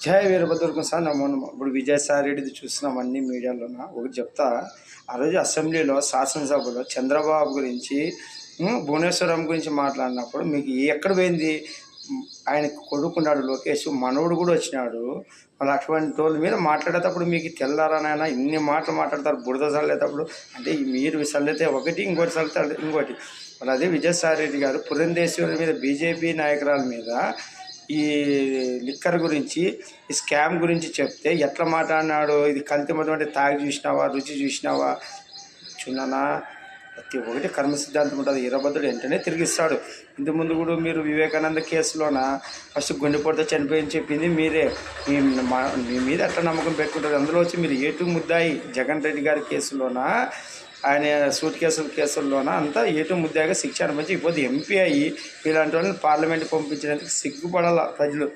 జయ వీరభద్రకు sir నమో నమో. ఇప్పుడు విజయసాయి రెడ్డిది చూస్తున్నాం అన్ని మీడియాలోన. ఒకటి చెప్తా, ఆ రోజు అసెంబ్లీలో శాసనసభలో చంద్రబాబు గురించి భువనేశ్వరం గురించి మాట్లాడినప్పుడు మీకు ఎక్కడ పోయింది? ఆయన కొడుకున్నాడు లోకేష్, మనవుడు కూడా వచ్చినాడు. వాళ్ళు అటువంటి వాళ్ళ మీద మాట్లాడేటప్పుడు మీకు తెల్లారనైనా ఇన్ని మాటలు మాట్లాడతారు. బురద చల్లేటప్పుడు అంటే మీరు చల్లితే ఒకటి, ఇంకోటి చల్లితే ఇంకోటి. వాళ్ళు అదే విజయసాయి రెడ్డి గారు పురంధేశ్వరి మీద, బీజేపీ నాయకురాల మీద ఈ లిక్కర్ గురించి, ఈ స్కామ్ గురించి చెప్తే ఎట్లా మాట్లాడినాడు? ఇది కల్తీ మతం అంటే తాగి చూసినావా, రుచి చూసినావా? చున్నానా, ప్రతి ఒక్కటి కర్మ సిద్ధాంతం ఉంటుంది. వీరభద్రుడు వెంటనే తిరిగిస్తాడు. ఇంతకు ముందు కూడా మీరు వివేకానంద కేసులోన ఫస్ట్ గుండెపోటుతో చనిపోయింది చెప్పింది మీరే. మీ మీద ఎట్లా నమ్మకం పెట్టుకుంటారు? అందులో వచ్చి మీరు ఏటు ముద్దాయి జగన్ రెడ్డి గారి కేసులోన, ఆయన సూట్ కేసుల్లోన అంతా ఏటు ముద్దాయిగా శిక్ష అనుభవించి ఇప్పుడు ఎంపీ అయ్యి ఇలాంటి వాళ్ళని పార్లమెంట్ పంపించడానికి సిగ్గుపడాల ప్రజలు.